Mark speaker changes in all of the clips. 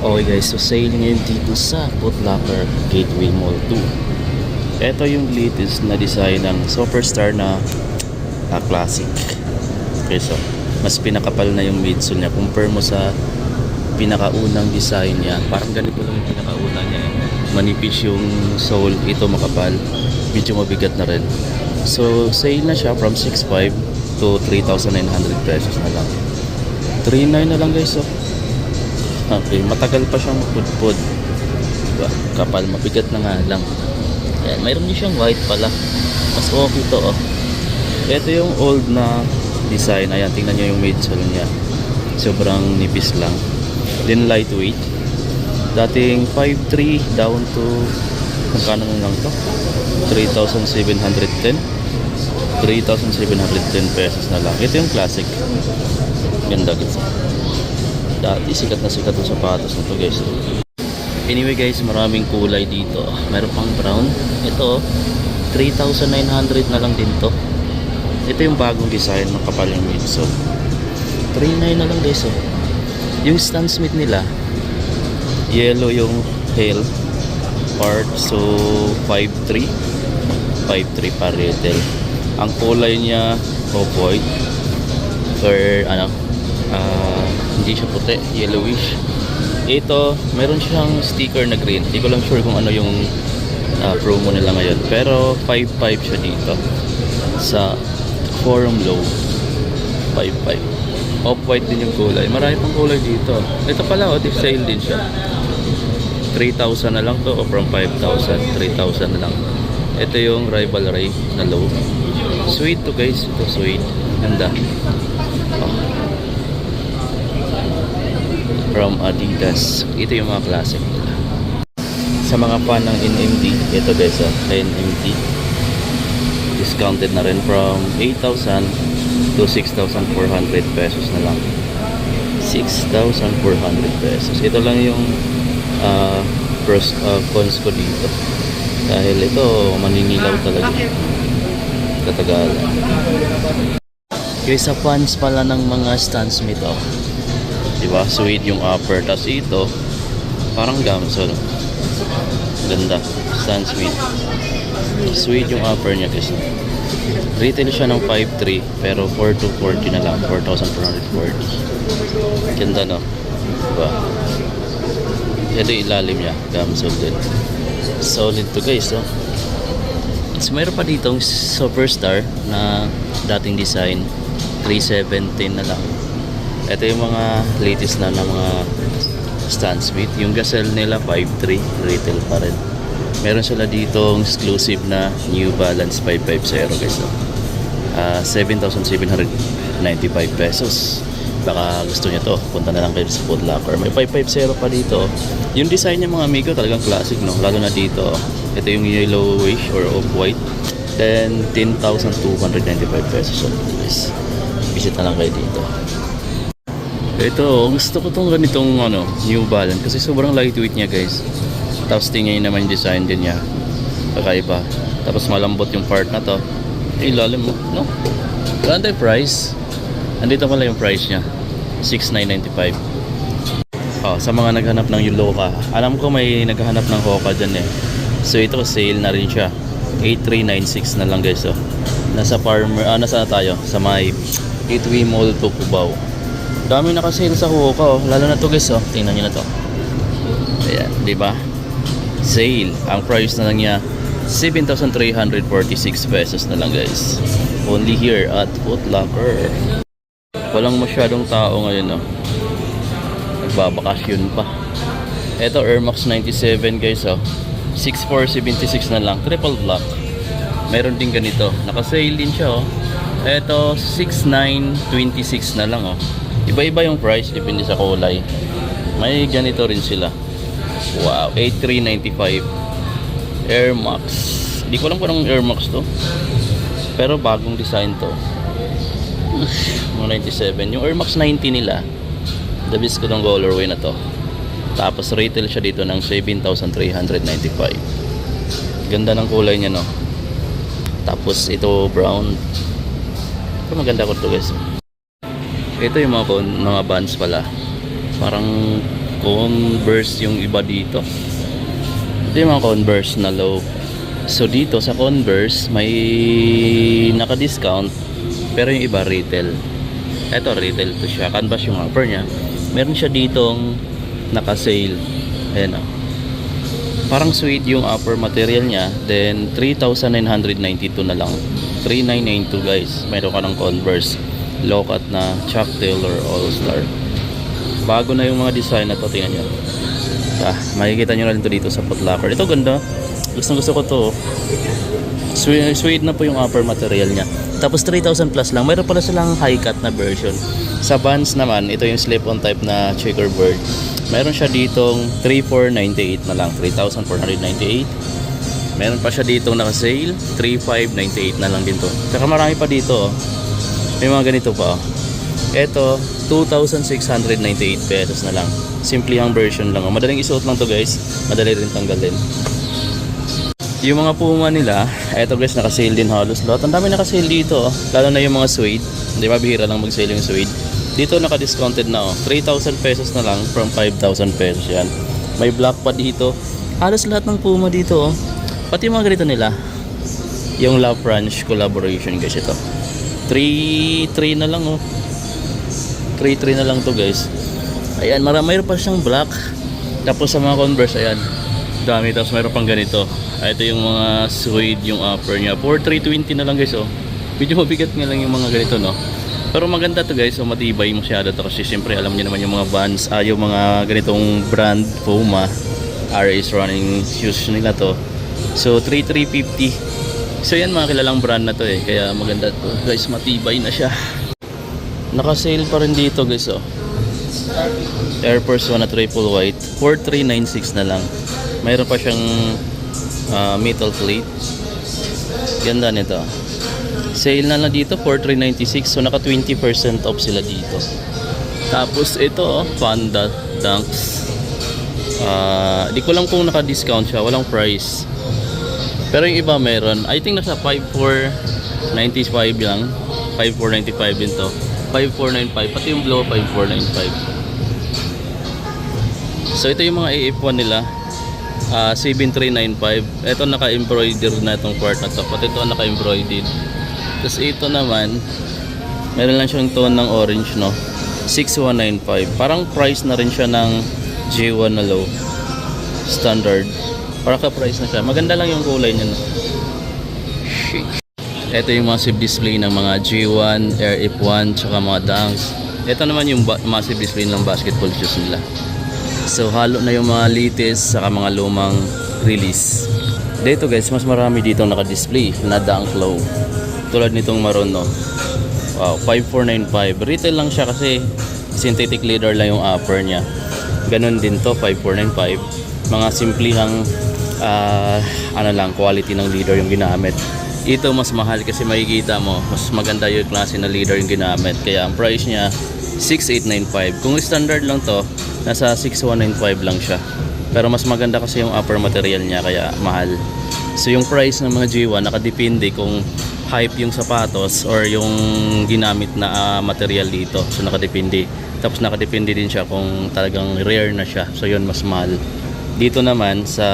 Speaker 1: Okay guys, so sale ngayon dito sa Foot Locker Gateway Mall 2. Ito yung latest na design ng Superstar na classic. Okay, so mas pinakapal na yung midsole niya. Compare mo sa pinakaunang design niya, parang ganito lang yung pinakauna niya. Manipis yung sole, ito makapal, medyo mabigat na rin. So sale na siya from 6,500 to 3,900 pesos na lang. 3,900 na lang guys. So okay, matagal pa siyang mapudpud, diba? Kapal, mabigat na nga lang. Ayan, mayroon din siyang white pala, mas okay to. Ito yung old na design. Ayan, tingnan nyo yung midsole niya, sobrang nipis lang, then lightweight. Dating 5,300 down to magkano na lang to, 3,710 pesos na lang. Ito yung classic, ganda guys. Dati sikat na sikat yung sapatos na to guys. Anyway guys, maraming kulay dito. Meron pang brown. Ito 3,900 na lang din to. Ito yung bagong design, makapal yung midsole. 3,900 na lang guys. Yung Stan Smith nila, yellow yung heel part, so 5,300 pa retail. Ang kulay niya off-white or ano, hindi siya puti, yellowish. Ito, meron siyang sticker na green. Hindi ko lang sure kung ano yung promo nila ngayon. Pero 5,500 siya dito sa Forum Low. 5,500. Off-white din yung kulay. Marami pang kulay dito. Ito pala, if sale din siya. 3,000 na lang to, o from 5,000, 3,000 na lang. Ito yung Rival Ray na low. Sweet to guys. Ito sweet. Ganda. From Adidas. Ito yung mga classic nila. Sa mga fan ng NMD, ito guys, NMD discounted na rin from 8,000 to 6,400 pesos na lang. 6,400 pesos. Ito lang yung pros, cons ko dito, dahil ito maninilaw talaga, katagalan. Guys, sa fans pala ng mga Stan Smith, diba? Sweet yung upper. Tapos ito, parang gamsol. Ganda. Stan Smith. Sweet yung upper niya kasi. Retail siya ng 5,300 pero 4,240 na lang. 4,440. Ganda, no? Diba? Ito yung ilalim niya. Gamsol din. Solid to guys, no? So, mayroon pa ditong Superstar na dating design. 3,17 na lang. Ito yung mga latest na mga Stan Smith. Yung Gazelle nila 5,300 retail pa rin. Meron sila dito exclusive na New Balance 550 guys. 7,795 pesos. Baka gusto niyo to, punta na lang kayo sa Foot Locker. May 550 pa dito. Yung design niya mga amigo talagang classic, no? Lalo na dito. Ito yung yellowish or off-white. Then 10,295 pesos guys. Visit na lang kayo dito. Ito, gusto ko tong ganitong New Balance kasi sobrang lightweight niya guys. Tapos tingnan naman yung design din niya, kakaiba. Tapos malambot yung part na to. Ilalim mo, no? Ganda yung price. Andito pala yung price niya, 6,995. Sa mga naghanap ng yung Hoka, alam ko may naghanap ng Hoka dyan eh. So ito sale na rin siya, 8,396 na lang guys. Nasa farmer, nasa tayo sa may Gateway Mall 2 Cubao. Dami naka-sale sa Hoka, lalo na to guys, tingnan niyo na to. Ayan, di ba? Sale. Ang price na lang niya 7,346 pesos na lang guys. Only here at Foot Locker. Walang masyadong tao ngayon, nagbabakasyon pa. Ito Air Max 97 guys, 6,476 na lang, triple black. Meron din ganito, naka-sale din siya. Ito 6,926 na lang. Iba-iba yung price, depende sa kulay. May ganito rin sila. Wow, 8,395 Air Max. Hindi ko alam kung anong Air Max to, pero bagong design to. Mga 97. Yung Air Max 90 nila, the best ko ng colorway na to. Tapos retail siya dito ng 7,395. Ganda ng kulay niya, no? Tapos ito brown. Ito maganda ko to guys. Ito yung mga Vans pala. Parang Converse yung iba dito. Ito yung mga Converse na low. So dito sa Converse may naka-discount, pero yung iba retail. Ito retail to siya, canvas yung upper niya. Meron siya ditong naka-sale. Ayan o. Parang suede yung upper material niya. Then 3,992 na lang. 3,992 guys. Meron ka ng Converse low cut na Chuck Taylor All Star. Bago na yung mga design na to, tingnan nyo. Makikita nyo na rin to dito sa Foot Locker. Ito ganda, gusto ko to. Suede na po yung upper material nya. Tapos 3,000 plus lang. Mayroon pala silang high cut na version. Sa Vans naman, ito yung slip-on type na checkerboard. Meron siya ditong 3,498 na lang, 3,498. Meron pa siya ditong naka-sale, 3,598 na lang din to. Tsaka marami pa dito, oh. May mga ganito pa, oh. Ito 2,698 pesos na lang. Simplihang version lang, oh. Madaling isuot lang to guys. Madali rin tanggalin. Yung mga Puma nila, eto guys, naka-sale din halos lahat. Ang dami naka-sale dito, oh. Lalo na yung mga suede. Hindi ba, bihira lang mag-sale yung suede. Dito naka-discounted na, oh. 3,000 pesos na lang from 5,000 pesos yan. May black pa dito. Halos lahat ng Puma dito, oh. Pati mga ganito nila. Yung Love Ranch collaboration guys, ito 3,300 na lang, oh. 3,300 na lang to guys. Ayan, mayroon pa siyang black. Tapos sa mga Converse, ayan, dami. Tapos mayroon pang ganito. Ito yung mga suede yung upper nya. 4,320 na lang guys, oh. Medyo mabigat nga lang yung mga ganito, no. Pero maganda to guys, so matibay masyado to. Kasi siyempre alam niyo naman yung mga Vans, yung mga ganitong brand Puma RS running shoes nila to. So 3,350. So yan, mga kilalang brand na to eh. Kaya maganda to guys, matibay na siya. Naka-sale pa rin dito guys, oh. Air Force 1 na triple white, 4,396 na lang. Mayroon pa siyang metal plate. Ganda nito. Sale na dito, 4,396. So naka 20% off sila dito. Tapos ito, oh, Panda Dunks. Di ko lang kung naka-discount siya, walang price. Pero yung iba meron. I think nasa 5,495 lang. 5,495 din to. 5,495, pati yung blow 5,495. So ito yung mga AF1 nila. 7,395. Ito naka-embroider na itong part na to. Pati ito naka-embroidered. Tapos ito naman, meron lang siyang tone ng orange, no. 6,195. Parang price na rin siya ng J1 na low standard. Parang ka-price na siya. Maganda lang yung kulay niya, no? Ito yung massive display ng mga J1, Air F1, tsaka mga Dunks. Ito naman yung massive display ng basketball shoes nila. So halo na yung mga latest saka mga lumang release. Dito guys, mas marami dito naka-display na Dunk Low. Tulad nitong maroon, no. Wow, 5,495. Retail lang siya kasi synthetic leather lang yung upper niya. Ganon din to, 5,495. Mga simplihang ano lang, quality ng leather yung ginamit. Ito mas mahal kasi makikita mo, mas maganda yung klase na leather yung ginamit. Kaya ang price niya 6,895. Kung standard lang to, nasa 6,195 lang siya. Pero mas maganda kasi yung upper material niya, kaya mahal. So yung price ng mga G1 nakadepende kung hype yung sapatos or yung ginamit na material dito. So nakadepende. Tapos nakadepende din siya kung talagang rare na siya. So yun, mas mahal. Dito naman sa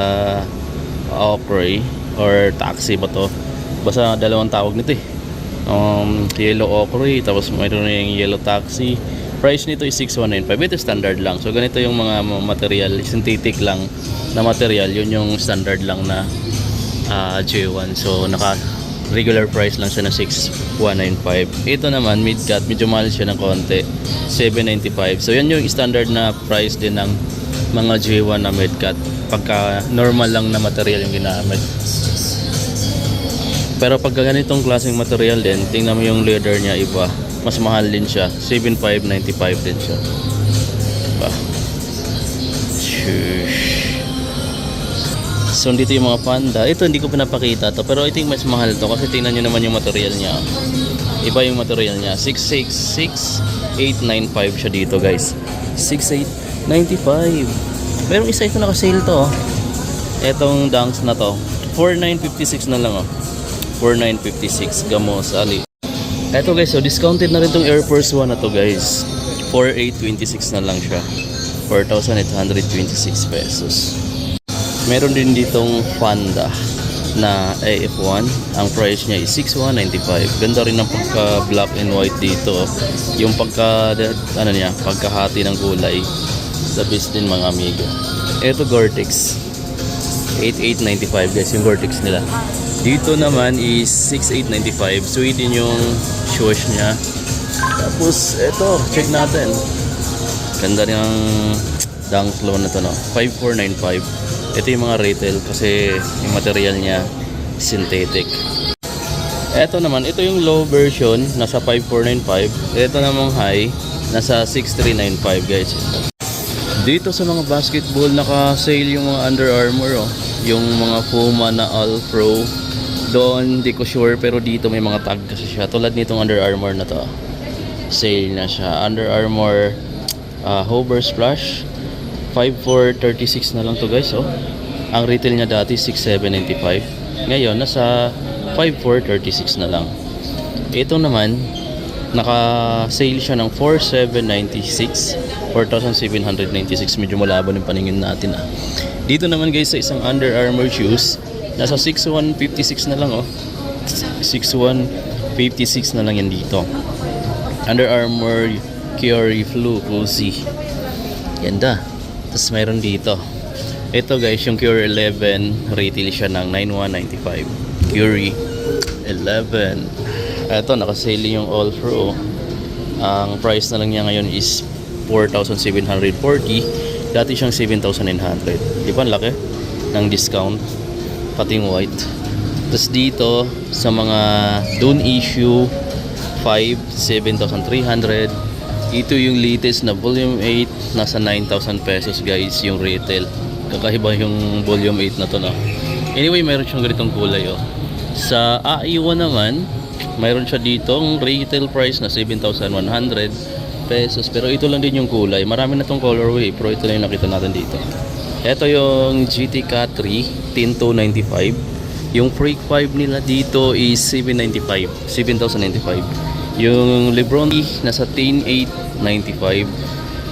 Speaker 1: Oakley or taxi ba to? Basta dalawang tawag nito eh. Yellow Oakley, tapos mayroon na yung yellow taxi. Price nito is 6,195. Ito standard lang. So ganito yung mga material, synthetic lang na material. Yun yung standard lang na J1. So naka regular price lang siya na 6,195. Ito naman mid-cut, medyo mahal siya ng konti, 795. So yan yung standard na price din ng mga J1 na mid-cut. Pagka normal lang na material yung ginamit. Pero pag ganitong klaseng material din, tingnan mo yung leather niya, iba. Mas mahal din siya. 7,595 din siya. Diba? So dito yung mga Panda. Ito hindi ko pinapakita to, pero I think mas mahal to kasi tingnan nyo naman yung material niya. Iba yung material niya. 6,895 siya dito guys. 6,895. Merong isa ito naka-sale to. Etong Dunks na to, 4,956 na lang, oh. 4,956 Gamos Ali. Eto guys, so discounted na rin tong Air Force 1 na to guys. 4,826 na lang siya 4,826 pesos. Meron din ditong Panda na AF1. Ang price niya is 6,195. Ganda rin ng pagka black and white dito. Yung pagkahati ng kulay. The best din mga amigo. Ito Gore-Tex. 8,895 guys yung Gore-Tex nila. Dito naman is 6,895. Sweet din yung shoes niya. Tapos ito, check natin. Ganda rin ang Dunk Low na to, no? 5,495. Ito yung mga retail kasi yung material niya synthetic. Ito naman, ito yung low version, nasa 5,495. Ito namang high, nasa 6,395 guys. Dito sa mga basketball, naka-sale yung mga Under Armour, oh. Yung mga Puma na All Pro. Doon, di ko sure, pero dito may mga tag kasi siya. Tulad nitong Under Armour na to. Sale na siya. Under Armour Hover Splash. 5,436 na lang to guys, oh. Ang retail niya dati 6,795. Ngayon nasa 5,436 na lang. Ito naman naka-sale siya ng 4,796, 4,796. Medyo malabo ng paningin natin, ah. Dito naman guys sa isang Under Armour shoes, nasa 6,156 na lang, oh. 6,156 na lang yan dito. Under Armour Curry Flu Cozy. Ganda. Tapos mayroon dito. Ito guys, yung Curry 11, retail siya ng 9,195. Curry 11. Ito, nakasale yung All Pro. Ang price na lang niya ngayon is 4,740. Dati siyang 7,900. Di ba ang laki ng discount? Pati yung white. Tapos dito, sa mga Dune issue 5, 7,300. Ito yung latest na volume 8, nasa 9,000 pesos guys yung retail. Kakaiba yung volume 8 na to, no? Anyway, mayroon siyang ganitong kulay, oh. Sa AI1 naman, mayroon siya dito ang retail price na 7,100 pesos. Pero ito lang din yung kulay. Marami na tong colorway, pero ito lang yung nakita natin dito. Ito yung GT Cat 3, 10,295. Yung Freak 5 nila dito is 7,095. Yung Lebron nasa 10,895.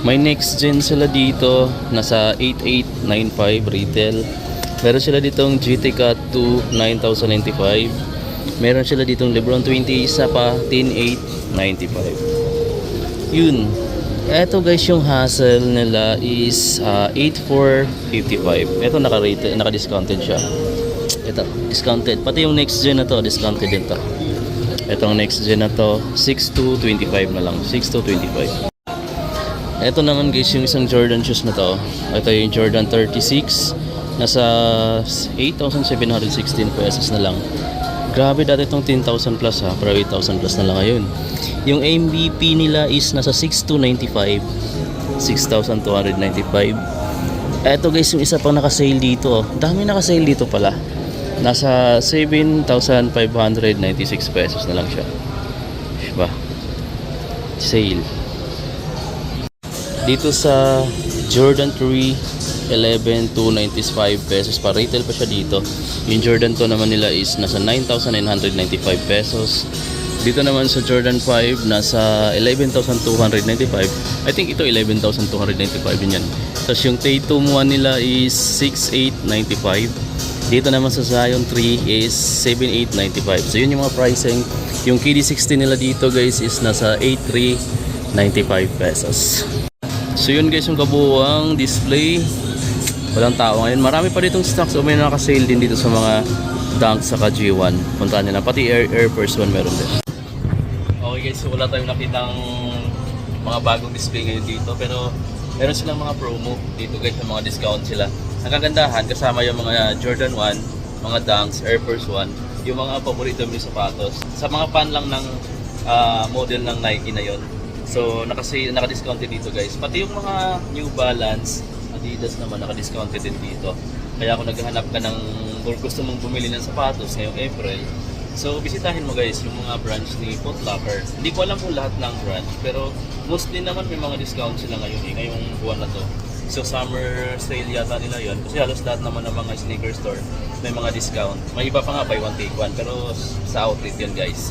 Speaker 1: May next gen sila dito, nasa 8,895 retail. Meron sila ditong GT Cat 2, 9,095. Meron sila ditong Lebron 20, isa pa 10,895. Yun. Eto guys, yung hassle nila is 8,455. Eto naka-discounted siya. Ito, discounted. Pati yung next gen na to, discounted din to. Itong next gen na to, 6,225 na lang. 6,225. Ito naman guys, yung isang Jordan shoes na to. Ito yung Jordan 36. Nasa 8,716 pesos na lang. Grabe, dati itong 10,000 plus, ha. Pero 8,000 plus na lang ngayon. Yung MVP nila is nasa 6,295. 6,295. Eto guys, yung isa pang naka-sale dito, oh. Dami naka-sale dito pala. Nasa 7,596 pesos na lang siya. Diba? Sale. Dito sa Jordan 3 11,295 pesos pa. Retail pa siya dito. Yung Jordan 2 naman nila is nasa 9,995 pesos. Dito naman sa Jordan 5 nasa 11,295. I think ito 11,295 din yan. Tapos yung Tatum 1 nila is 6,895. Dito naman sa Zion 3 is 7,895. So yun yung mga pricing. Yung KD60 nila dito guys is nasa 8,395 pesos. So yun guys yung kabuuang display. Walang tao ngayon. Marami pa ditong stocks. So may nakasale din dito sa mga Dunk saka G1. Puntaan nyo na. Pati Air Force 1 meron din. Okay guys, so wala tayong nakitang mga bagong display ngayon dito. Pero meron silang mga promo dito guys. May mga discount sila. Ang kagandahan, kasama yung mga Jordan 1, mga Dunks, Air Force 1, yung mga paborito mo sapatos. Sa mga fan lang ng model ng Nike na yon. So, naka-discounted dito guys. Pati yung mga New Balance, Adidas naman, naka-discounted din dito. Kaya kung naghahanap ka ng gusto mong bumili ng sapatos ngayong April, so bisitahin mo guys yung mga branch ni Foot Locker. Hindi ko alam kung lahat ng branch, pero mostly naman may mga discount sila ngayon ngayong buwan na to. So summer sale yata nila yon kasi halos lahat naman ng mga sneaker store may mga discount. May iba pa nga buy one take one pero sa outlet yan guys.